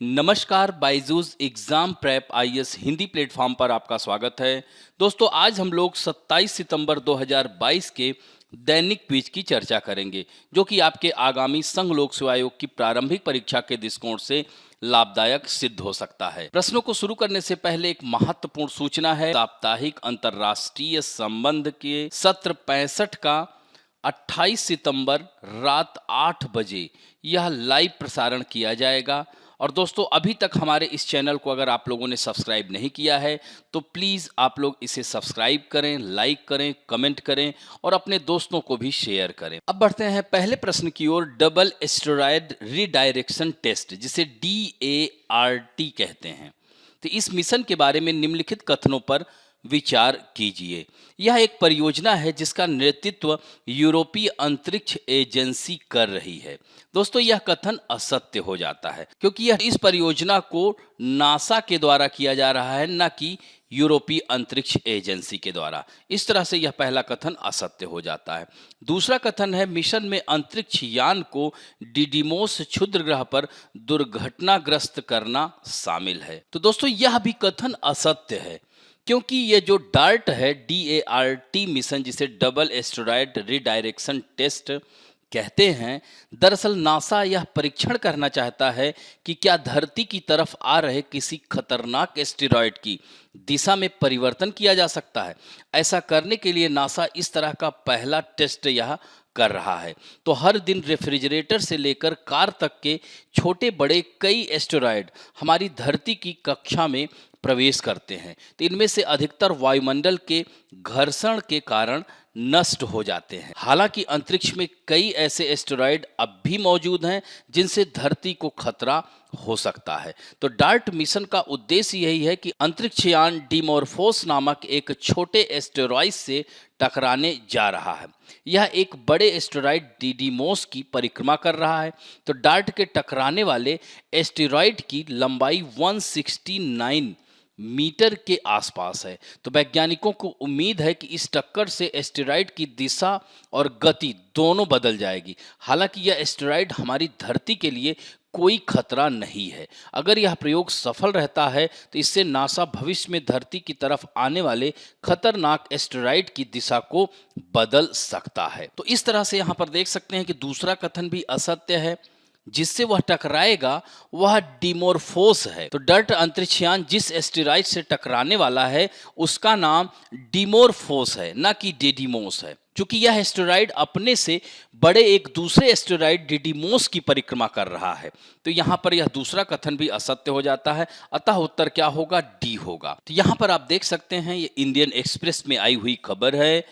नमस्कार, Byju's exam prep IAS Hindi platform पर आपका स्वागत है। दोस्तों, आज हम लोग 27 सितंबर 2022 के दैनिक क्विज की चर्चा करेंगे, जो कि आपके आगामी संघ लोक सेवा आयोग की प्रारंभिक परीक्षा के दृष्टिकोण से लाभदायक सिद्ध हो सकता है। प्रश्नों को शुरू करने से पहले एक महत्वपूर्ण सूचना है। साप्ताहिक अंतर्राष्ट्रीय संबंध के सत्र 65 का 28 सितंबर रात 8 बजे यह लाइव प्रसारण किया जाएगा। और दोस्तों, अभी तक हमारे इस चैनल को अगर आप लोगों ने सब्सक्राइब नहीं किया है तो प्लीज़ आप लोग इसे सब्सक्राइब करें, लाइक करें, कमेंट करें और अपने दोस्तों को भी शेयर करें। अब बढ़ते हैं पहले प्रश्न की ओर। डबल एस्टेरॉयड रीडायरेक्शन टेस्ट, जिसे DART कहते हैं, तो इस मिशन के बारे में निम्नलिखित कथनों पर विचार कीजिए। यह एक परियोजना है जिसका नेतृत्व यूरोपीय अंतरिक्ष एजेंसी कर रही है। दोस्तों, यह कथन असत्य हो जाता है, क्योंकि यह इस परियोजना को नासा के द्वारा किया जा रहा है, न कि यूरोपीय अंतरिक्ष एजेंसी के द्वारा। इस तरह से यह पहला कथन असत्य हो जाता है। दूसरा कथन है, मिशन में अंतरिक्ष यान को डिडिमोस क्षुद्र ग्रह पर दुर्घटनाग्रस्त करना शामिल है। तो दोस्तों, यह भी कथन असत्य है, क्योंकि ये जो डार्ट है, DART मिशन, जिसे डबल एस्टेरॉयड रीडायरेक्शन टेस्ट कहते हैं, दरअसल नासा यह परीक्षण करना चाहता है कि क्या धरती की तरफ आ रहे किसी खतरनाक एस्टेरॉयड की दिशा में परिवर्तन किया जा सकता है। ऐसा करने के लिए नासा इस तरह का पहला टेस्ट यह कर रहा है। तो हर दिन रेफ्रिजरेटर से लेकर कार तक के छोटे बड़े कई एस्टेरॉयड हमारी धरती की कक्षा में प्रवेश करते हैं, तो इनमें से अधिकतर वायुमंडल के घर्षण के कारण नष्ट हो जाते हैं। हालांकि अंतरिक्ष में कई ऐसे एस्टेरॉयड अब भी मौजूद हैं जिनसे धरती को खतरा हो सकता है। तो डार्ट मिशन का उद्देश्य यही है कि अंतरिक्षयान डिमोर्फोस नामक एक छोटे एस्टेरॉयड से टकराने जा रहा है। यह एक बड़े एस्टेरॉयड डिडिमोस की परिक्रमा कर रहा है। तो डार्ट के टकराने वाले एस्टेरॉयड की लंबाई 169 मीटर के आसपास है। तो वैज्ञानिकों को उम्मीद है कि इस टक्कर से एस्टेरॉयड की दिशा और गति दोनों बदल जाएगी। हालांकि यह एस्टेरॉयड हमारी धरती के लिए कोई खतरा नहीं है। अगर यह प्रयोग सफल रहता है तो इससे नासा भविष्य में धरती की तरफ आने वाले खतरनाक एस्टेरॉयड की दिशा को बदल सकता है। तो इस तरह से यहाँ पर देख सकते हैं कि दूसरा कथन भी असत्य है। जिससे वह टकराएगा वह डिमोर्फोस है। तो डार्ट अंतरिक्षयान जिस एस्टेरॉयड से टकराने वाला है उसका नाम डिमोर्फोस है, न कि डिडिमोस है। क्योंकि यह एस्टेरॉयड अपने से बड़े एक दूसरे एस्टेरॉयड डिडिमोस की परिक्रमा कर रहा है। तो यहाँ पर यह दूसरा कथन भी असत्य हो जाता है। अतः उत्तर क्या होगा? डी होगा। तो यहाँ पर आप देख सकते हैं, ये इंडियन एक्सप्रेस में आई हुई खबर है।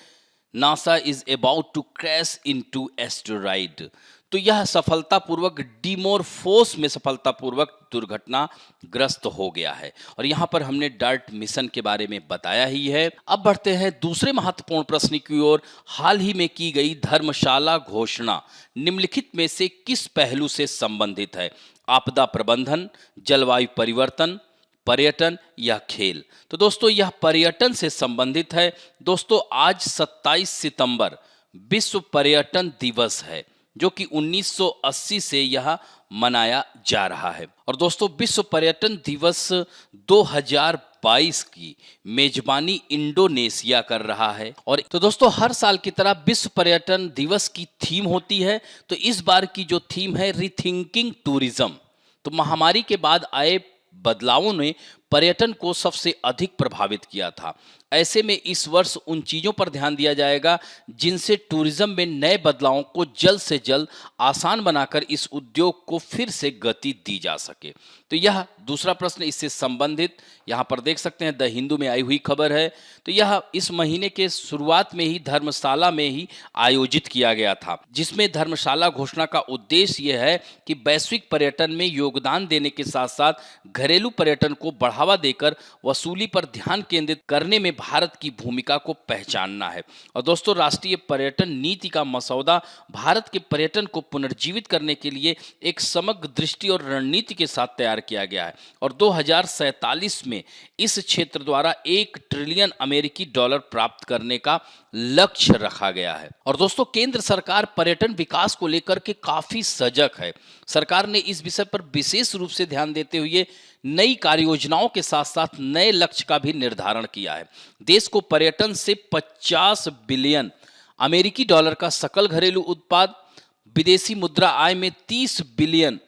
NASA is about to crash into asteroid. तो यह सफलतापूर्वक डिमोर्फोस में सफलतापूर्वक दुर्घटनाग्रस्त हो गया है। और यहाँ पर हमने डार्ट मिशन के बारे में बताया ही है। अब बढ़ते हैं दूसरे महत्वपूर्ण प्रश्न की ओर। हाल ही में की गई धर्मशाला घोषणा निम्नलिखित में से किस पहलू से संबंधित है? आपदा प्रबंधन, जलवायु परिवर्तन, पर्यटन या खेल? तो दोस्तों, यह पर्यटन से संबंधित है। दोस्तों, आज 27 सितंबर विश्व पर्यटन दिवस है, जो कि 1980 से यह मनाया जा रहा है। और दोस्तों, विश्व पर्यटन दिवस 2022 की मेजबानी इंडोनेशिया कर रहा है। और तो दोस्तों, हर साल की तरह विश्व पर्यटन दिवस की थीम होती है। तो इस बार की जो थीम है, रीथिंकिंग टूरिज्म। तो महामारी के बाद आए बदलावों ने पर्यटन को सबसे अधिक प्रभावित किया था। ऐसे में इस वर्ष उन चीज़ों पर ध्यान दिया जाएगा जिनसे टूरिज्म में नए बदलावों को जल्द से जल्द आसान बनाकर इस उद्योग को फिर से गति दी जा सके। तो यह दूसरा प्रश्न इससे संबंधित यहाँ पर देख सकते हैं, द हिंदू में आई हुई खबर है। तो यह इस महीने के शुरुआत में ही धर्मशाला में ही आयोजित किया गया था, जिसमें धर्मशाला घोषणा का उद्देश्य यह है कि वैश्विक पर्यटन में योगदान देने के साथ साथ घरेलू पर्यटन को बढ़ावा बढ़ावा देकर वसूली पर ध्यान केंद्रित करने में भारत की भूमिका को पहचानना है। और दोस्तों, राष्ट्रीय पर्यटन नीति का मसौदा भारत के पर्यटन को पुनर्जीवित करने के लिए एक समग्र दृष्टि और रणनीति के साथ तैयार किया गया है और 2047 में इस क्षेत्र द्वारा 1 ट्रिलियन अमेरिकी डॉलर प्राप्त करने का लक्ष्य रखा गया है। और दोस्तों, केंद्र सरकार पर्यटन विकास को लेकर के काफी सजग है। सरकार ने इस विषय पर विशेष रूप से ध्यान देते हुए नई कार्य योजनाओं के साथ साथ नए लक्ष्य का भी निर्धारण किया है। देश को पर्यटन से 50 बिलियन अमेरिकी डॉलर का सकल घरेलू उत्पाद, विदेशी मुद्रा आय में 30 बिलियन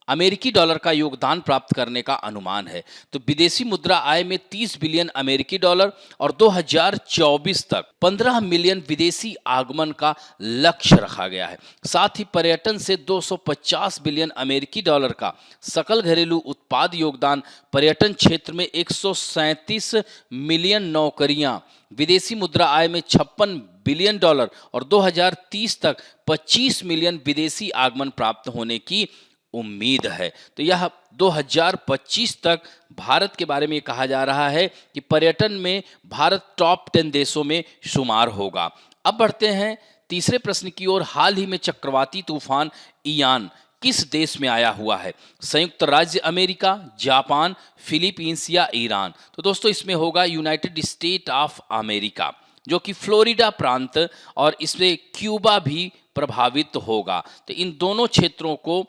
अमेरिकी डॉलर का योगदान प्राप्त करने का अनुमान है। तो विदेशी मुद्रा आय में 30 बिलियन अमेरिकी डॉलर और 2024 तक 15 मिलियन विदेशी आगमन का लक्ष्य रखा गया है। साथ ही पर्यटन से 250 बिलियन अमेरिकी डॉलर का सकल घरेलू उत्पाद योगदान, पर्यटन क्षेत्र में 137 मिलियन नौकरियां, विदेशी मुद्रा आय में 56 बिलियन डॉलर और 2030 तक 25 मिलियन विदेशी आगमन प्राप्त होने की उम्मीद है। तो यह 2025 तक भारत के बारे में कहा जा रहा है कि पर्यटन में भारत टॉप 10 देशों में शुमार होगा। अब बढ़ते हैं तीसरे प्रश्न की ओर। हाल ही में चक्रवाती तूफान इयान किस देश में आया हुआ है? संयुक्त राज्य अमेरिका, जापान, फिलीपींस या ईरान? तो दोस्तों, इसमें होगा यूनाइटेड स्टेट ऑफ अमेरिका, जो कि फ्लोरिडा प्रांत, और इसमें क्यूबा भी प्रभावित होगा। तो इन दोनों क्षेत्रों को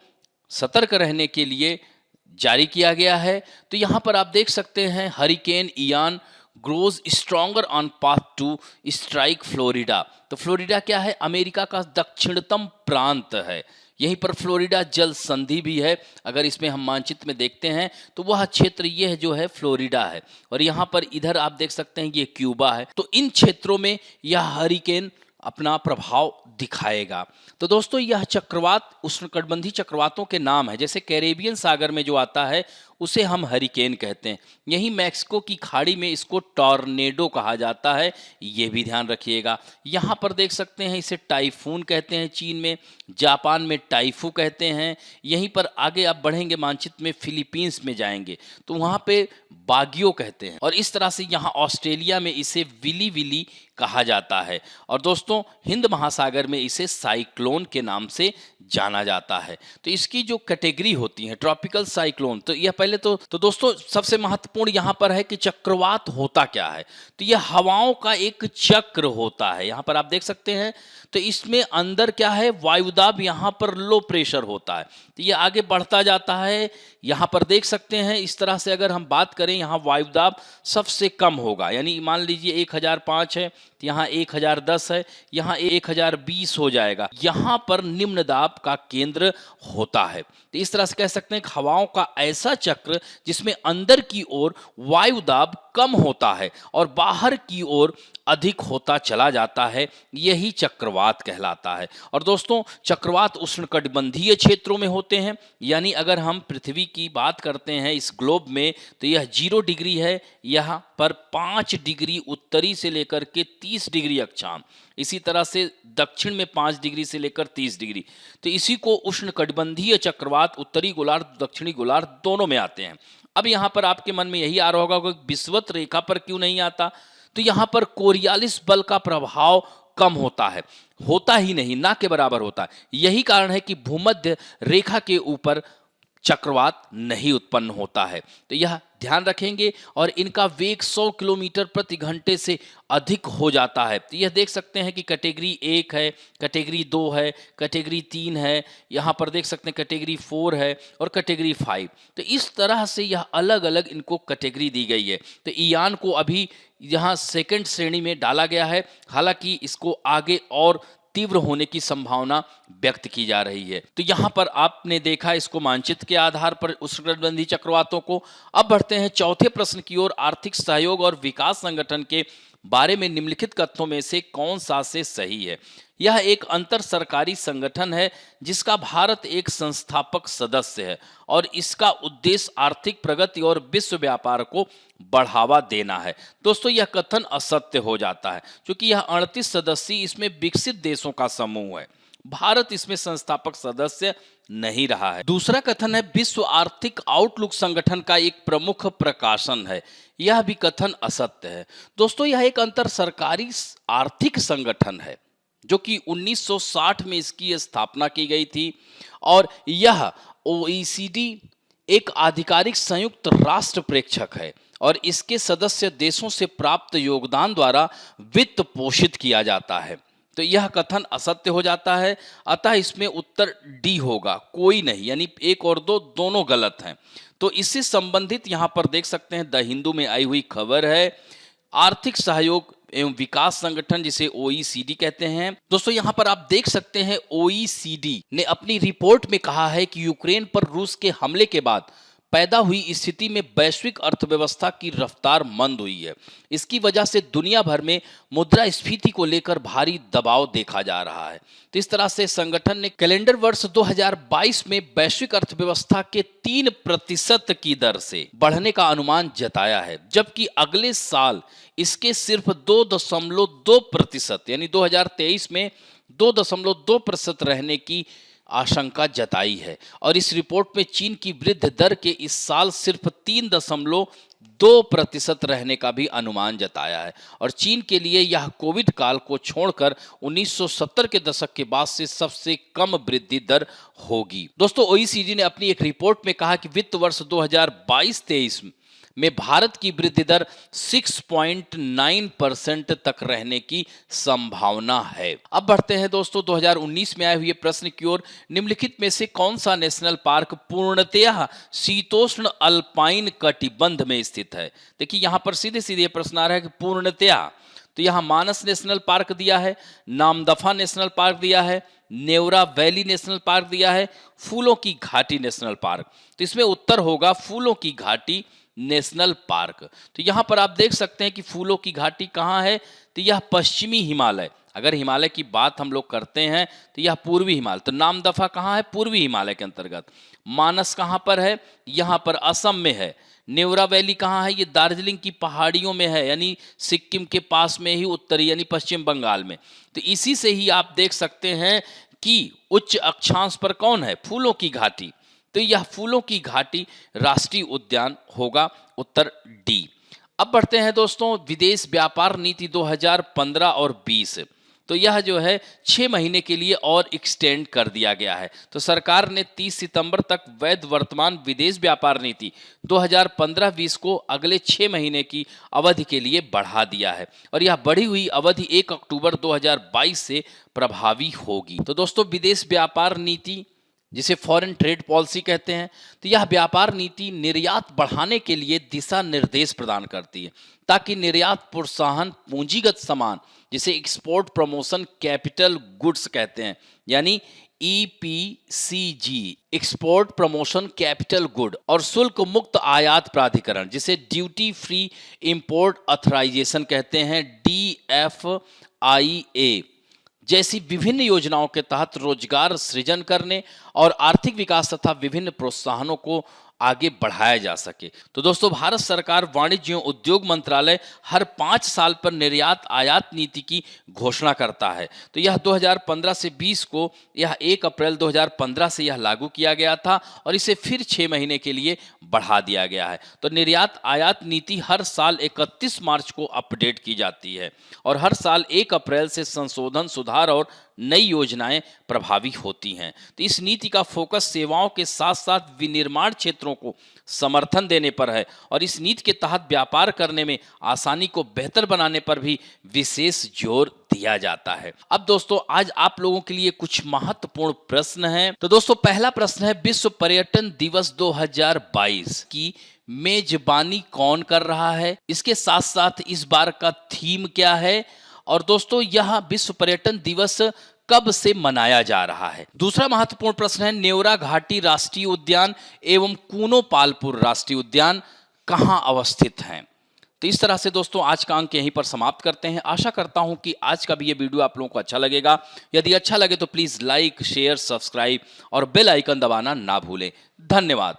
सतर्क रहने के लिए जारी किया गया है। तो यहाँ पर आप देख सकते हैं, hurricane Ian grows stronger on path to strike Florida. तो फ्लोरिडा क्या है? अमेरिका का दक्षिणतम प्रांत है। यहीं पर फ्लोरिडा जल संधि भी है। अगर इसमें हम मानचित्र में देखते हैं तो वह क्षेत्र यह जो है फ्लोरिडा है, और यहाँ पर इधर आप देख सकते हैं ये क्यूबा है। तो इन क्षेत्रों में यह हरिकेन अपना प्रभाव दिखाएगा। तो दोस्तों, यह चक्रवात उष्णकटिबंधीय चक्रवातों के नाम है। जैसे कैरेबियन सागर में जो आता है उसे हम हरिकेन कहते हैं। यही मैक्सिको की खाड़ी में इसको टॉर्नेडो कहा जाता है, ये भी ध्यान रखिएगा। यहाँ पर देख सकते हैं इसे टाइफून कहते हैं चीन में, जापान में टाइफू कहते हैं। यहीं पर आगे आप बढ़ेंगे मानचित्र में, फिलीपींस में जाएंगे तो वहाँ पे बागियो कहते हैं, और इस तरह से यहाँ ऑस्ट्रेलिया में इसे विली विली कहा जाता है। और दोस्तों, हिंद महासागर में इसे साइक्लोन के नाम से जाना जाता है। तो इसकी जो कैटेगरी होती है ट्रॉपिकल साइक्लोन, तो यह पहले तो दोस्तों सबसे महत्वपूर्ण यहाँ पर है कि चक्रवात होता क्या है। तो यह हवाओं का एक चक्र होता है। यहाँ पर आप देख सकते हैं, तो इसमें अंदर क्या है, वायुदाब यहाँ पर लो प्रेशर होता है, तो ये आगे बढ़ता जाता है। यहाँ पर देख सकते हैं इस तरह से अगर हम बात करें, यहाँ वायुदाब सबसे कम होगा, यानी मान लीजिए 1005 है, तो यहाँ 1010 है, यहाँ 1020 हो जाएगा। यहाँ पर निम्न दाब का केंद्र होता है। तो इस तरह से कह सकते हैं कि हवाओं का ऐसा चक्र जिसमें अंदर की ओर वायुदाब कम होता है और बाहर की ओर अधिक होता चला जाता है, यही चक्रवात कहलाता है। और दोस्तों, चक्रवात उष्णकटिबंधीय क्षेत्रों में होते हैं, यानी अगर हम पृथ्वी की बात करते हैं इस ग्लोब में, तो यह 0 डिग्री है, यहाँ पर 5 डिग्री उत्तरी से लेकर के 30 डिग्री अक्षांश, इसी तरह से दक्षिण में 5 डिग्री से लेकर 30 डिग्री। तो इसी को उष्णकटिबंधीय चक्रवात उत्तरी गोलार्ध दक्षिणी गोलार्ध दोनों में आते हैं। अब यहाँ पर आपके मन में यही आ रहा होगा कि विषुवत रेखा पर क्यों नहीं आता? तो यहाँ पर कोरियालिस बल का प्रभाव कम होता ही नहीं, ना के बराबर होता है। यही कारण है कि भूमध्य रेखा के ऊपर चक्रवात नहीं उत्पन्न होता है। तो यह ध्यान रखेंगे, और इनका वेग 100 किलोमीटर प्रति घंटे से अधिक हो जाता है। तो यह देख सकते हैं कि कैटेगरी 1 है, कैटेगरी 2 है, कैटेगरी 3 है, यहाँ पर देख सकते हैं कैटेगरी 4 है और कैटेगरी 5। तो इस तरह से यह अलग अलग इनको कैटेगरी दी गई है। तो इयान को अभी यहाँ सेकंड श्रेणी में डाला गया है, हालांकि इसको आगे और तीव्र होने की संभावना व्यक्त की जा रही है। तो यहाँ पर आपने देखा इसको मानचित्र के आधार पर उष्णकटिबंधीय चक्रवातों को। अब बढ़ते हैं चौथे प्रश्न की ओर। आर्थिक सहयोग और विकास संगठन के बारे में निम्नलिखित कथनों में से कौन सा से सही है? यह एक अंतर सरकारी संगठन है जिसका भारत एक संस्थापक सदस्य है, और इसका उद्देश्य आर्थिक प्रगति और विश्व व्यापार को बढ़ावा देना है। दोस्तों, यह कथन असत्य हो जाता है क्योंकि यह 38 सदस्यीय इसमें विकसित देशों का समूह है। भारत इसमें संस्थापक सदस्य नहीं रहा है। दूसरा कथन है विश्व आर्थिक आउटलुक संगठन का एक प्रमुख प्रकाशन है। यह भी कथन असत्य है। दोस्तों, यह एक अंतर सरकारी आर्थिक संगठन है जो कि 1960 में इसकी स्थापना की गई थी और यह OECD एक आधिकारिक संयुक्त राष्ट्र प्रेक्षक है और इसके सदस्य देशों से प्राप्त योगदान द्वारा वित्त पोषित किया जाता है। तो यह कथन असत्य हो जाता है, अतः इसमें उत्तर डी होगा, कोई नहीं, यानी एक और दो दोनों गलत हैं। तो इससे संबंधित यहां पर देख सकते हैं द हिंदू में आई हुई खबर है, आर्थिक सहयोग एवं विकास संगठन जिसे OECD कहते हैं। दोस्तों, यहां पर आप देख सकते हैं OECD ने अपनी रिपोर्ट में कहा है कि यूक्रेन पर रूस के हमले के बाद पैदा हुई स्थिति में वैश्विक अर्थव्यवस्था की रफ्तार मंद हुई है। इसकी वजह से दुनिया भर में मुद्रास्फीति को लेकर भारी दबाव देखा जा रहा है। तो इस तरह से संगठन ने कैलेंडर वर्ष 2022 में वैश्विक अर्थव्यवस्था के 3% की दर से बढ़ने का अनुमान जताया है, जबकि अगले साल इसके सिर्फ 2.2% यानी 2023 में 2.2% रहने की आशंका जताई है। और इस रिपोर्ट में चीन की वृद्धि दर के इस साल सिर्फ 3.2% रहने का भी अनुमान जताया है और चीन के लिए यह कोविड काल को छोड़कर 1970 के दशक के बाद से सबसे कम वृद्धि दर होगी। दोस्तों, OECD ने अपनी एक रिपोर्ट में कहा कि वित्त वर्ष 2022-23 में भारत की वृद्धि दर 6.9% तक रहने की संभावना है। अब बढ़ते हैं दोस्तों 2019 में आए हुए प्रश्न की ओर। निम्नलिखित में से कौन सा नेशनल पार्क पूर्णतः शीतोष्ण अल्पाइन कटिबंध में स्थित है? देखिए, यहां पर सीधे सीधे प्रश्न आ रहा है कि पूर्णतः, तो यहां मानस नेशनल पार्क दिया है, नामदफा नेशनल पार्क दिया है, नेवरा वैली नेशनल पार्क दिया है, फूलों की घाटी नेशनल पार्क। तो इसमें उत्तर होगा फूलों की घाटी नेशनल पार्क। तो यहां पर आप देख सकते हैं कि फूलों की घाटी कहां है, तो यह पश्चिमी हिमालय, अगर हिमालय की बात हम लोग करते हैं तो यह पूर्वी हिमालय, तो नामदफा कहां है, पूर्वी हिमालय के अंतर्गत। मानस कहां पर है, यहां पर असम में है। नेवरा वैली कहां है, ये दार्जिलिंग की पहाड़ियों में है, यानी सिक्किम के पास में ही, उत्तरी यानी पश्चिम बंगाल में। तो इसी से ही आप देख सकते हैं कि उच्च अक्षांश पर कौन है, फूलों की घाटी। तो यह फूलों की घाटी राष्ट्रीय उद्यान होगा, उत्तर डी। अब बढ़ते हैं दोस्तों विदेश व्यापार नीति 2015 और 20। तो यह जो है 6 महीने के लिए और एक्सटेंड कर दिया गया है। तो सरकार ने 30 सितंबर तक वैध वर्तमान विदेश व्यापार नीति 2015-20 को अगले 6 महीने की अवधि के लिए बढ़ा दिया है और यह बढ़ी हुई अवधि 1 अक्टूबर 2022 से प्रभावी होगी। तो दोस्तों, विदेश व्यापार नीति जिसे फॉरेन ट्रेड पॉलिसी कहते हैं, तो यह व्यापार नीति निर्यात बढ़ाने के लिए दिशा निर्देश प्रदान करती है ताकि निर्यात प्रोत्साहन पूंजीगत सामान जिसे एक्सपोर्ट प्रमोशन कैपिटल गुड्स कहते हैं, यानी EPCG, export promotion capital good, और शुल्क मुक्त आयात प्राधिकरण जिसे ड्यूटी फ्री इंपोर्ट ऑथराइजेशन कहते हैं, DFIA, जैसी विभिन्न योजनाओं के तहत रोजगार सृजन करने और आर्थिक विकास तथा विभिन्न प्रोत्साहनों को आगे बढ़ाया जा सके। तो दोस्तों, भारत सरकार वाणिज्य एवं उद्योग मंत्रालय हर 5 साल पर निर्यात आयात नीति की घोषणा करता है। तो यह 2015 से 20 को, यह 1 अप्रैल 2015 से यह लागू किया गया था और इसे फिर 6 महीने के लिए बढ़ा दिया गया है। तो निर्यात आयात नीति हर साल 31 मार्च को अपडेट की जाती है और हर साल 1 अप्रैल से संशोधन, सुधार और नई योजनाएं प्रभावी होती हैं। तो इस नीति का फोकस सेवाओं के साथ साथ विनिर्माण क्षेत्रों को समर्थन देने पर है और इस नीति के तहत व्यापार करने में आसानी को बेहतर बनाने पर भी विशेष जोर दिया जाता है। अब दोस्तों, आज आप लोगों के लिए कुछ महत्वपूर्ण प्रश्न हैं। तो दोस्तों, पहला प्रश्न है विश्व पर्यटन दिवस 2022 की मेजबानी कौन कर रहा है? इसके साथ साथ इस बार का थीम क्या है? और दोस्तों, यह विश्व पर्यटन दिवस कब से मनाया जा रहा है? दूसरा महत्वपूर्ण प्रश्न है नेवरा घाटी राष्ट्रीय उद्यान एवं कूनो पालपुर राष्ट्रीय उद्यान कहां अवस्थित हैं? तो इस तरह से दोस्तों आज का अंक यहीं पर समाप्त करते हैं। आशा करता हूं कि आज का भी ये वीडियो आप लोगों को अच्छा लगेगा। यदि अच्छा लगे तो प्लीज लाइक, शेयर, सब्सक्राइब और बेल आइकन दबाना ना भूलें। धन्यवाद।